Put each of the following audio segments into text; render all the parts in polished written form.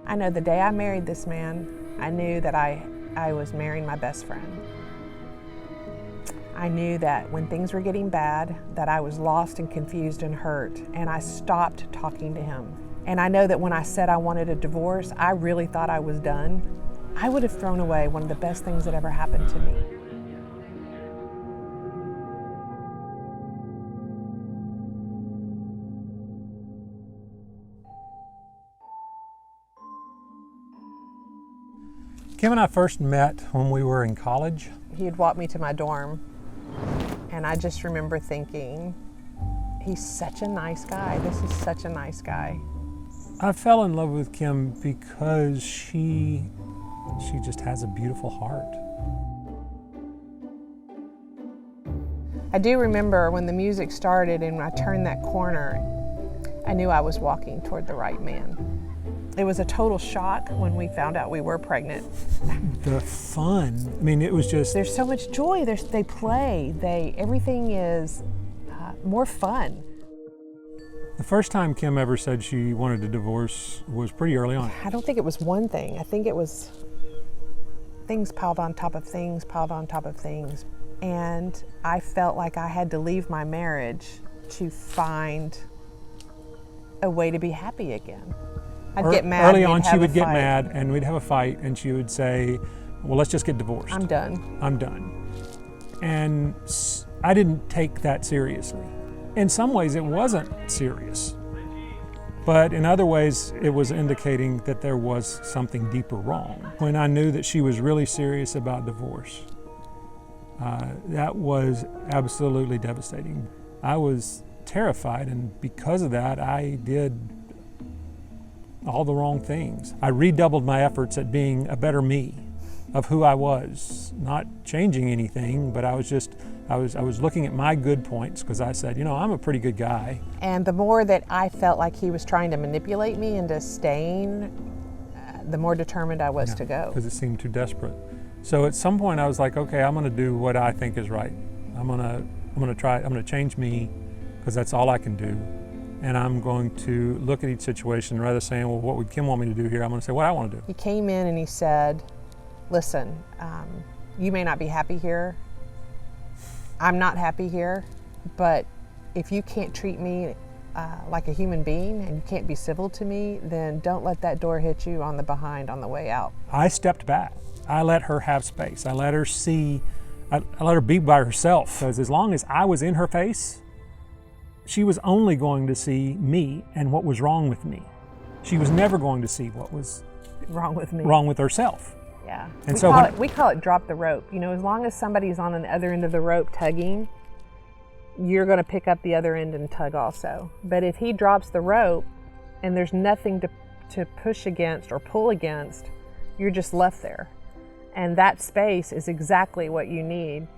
I know the day I married this man, I knew that I was marrying my best friend. I knew that when things were getting bad, that I was lost and confused and hurt, and I stopped talking to him. And I know that when I said I wanted a divorce, I really thought I was done. I would have thrown away one of the best things that ever happened to me. Kim and I first met when we were in college. He'd walk me to my dorm, and I just remember thinking, he's such a nice guy. This is such a nice guy. I fell in love with Kim because she just has a beautiful heart. I do remember when the music started and I turned that corner, I knew I was walking toward the right man. It was a total shock when we found out we were pregnant. The fun, I mean, it was just... There's so much joy, they play, everything is more fun. The first time Kim ever said she wanted a divorce was pretty early on. I don't think it was one thing. I think it was things piled on top of things, piled on top of things. And I felt like I had to leave my marriage to find a way to be happy again. I'd get mad. Early on, she would get mad and we'd have a fight and she would say, well, let's just get divorced. I'm done. I'm done. And I didn't take that seriously. In some ways, it wasn't serious. But in other ways, it was indicating that there was something deeper wrong. When I knew that she was really serious about divorce, that was absolutely devastating. I was terrified, and because of that, I did all the wrong things. I redoubled my efforts at being a better me, of who I was, not changing anything, but I was looking at my good points, because I said, you know, I'm a pretty good guy. And the more that I felt like he was trying to manipulate me into staying, the more determined I was to go. Because it seemed too desperate. So at some point I was like, okay, I'm gonna do what I think is right. I'm gonna change me, because that's all I can do. And I'm going to look at each situation, rather than saying, well, what would Kim want me to do here? I'm gonna say what I wanna do. He came in and he said, listen, you may not be happy here. I'm not happy here, but if you can't treat me like a human being and you can't be civil to me, then don't let that door hit you on the behind on the way out. I stepped back. I let her have space. I let her see, I let her be by herself. Because as long as I was in her face, she was only going to see me and what was wrong with me. She was never going to see what was wrong with me, wrong with herself. Yeah, and we call it drop the rope. You know, as long as somebody's on the other end of the rope tugging, you're going to pick up the other end and tug also. But if he drops the rope and there's nothing to push against or pull against, you're just left there. And that space is exactly what you need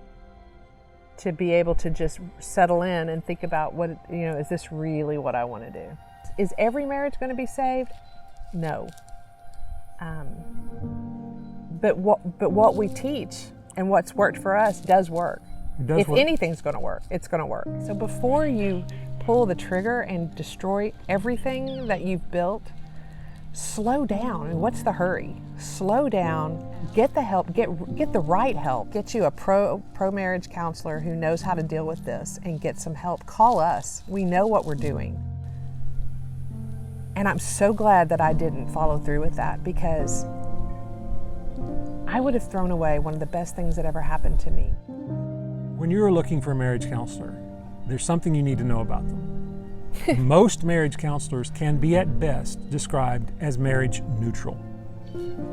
to be able to just settle in and think about what, you know, is this really what I want to do? Is every marriage going to be saved? No. But what we teach and what's worked for us does work. If anything's going to work, it's going to work. So before you pull the trigger and destroy everything that you've built, slow down. I mean, what's the hurry? Slow down, get the help, get the right help. Get you a pro-marriage counselor who knows how to deal with this and get some help. Call us. We know what we're doing. And I'm so glad that I didn't follow through with that, because I would have thrown away one of the best things that ever happened to me. When you're looking for a marriage counselor, there's something you need to know about them. Most marriage counselors can be at best described as marriage neutral.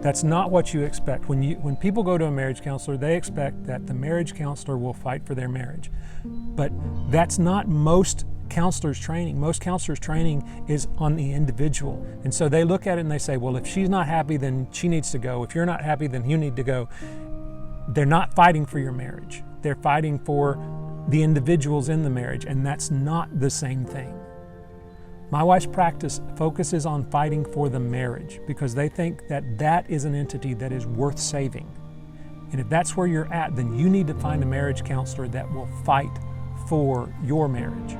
That's not what you expect. When people go to a marriage counselor, they expect that the marriage counselor will fight for their marriage. But that's not most counselors' training. Most counselors' training is on the individual. And so they look at it and they say, well, if she's not happy, then she needs to go. If you're not happy, then you need to go. They're not fighting for your marriage. They're fighting for the individuals in the marriage, and that's not the same thing. My wife's practice focuses on fighting for the marriage because they think that that is an entity that is worth saving. And if that's where you're at, then you need to find a marriage counselor that will fight for your marriage.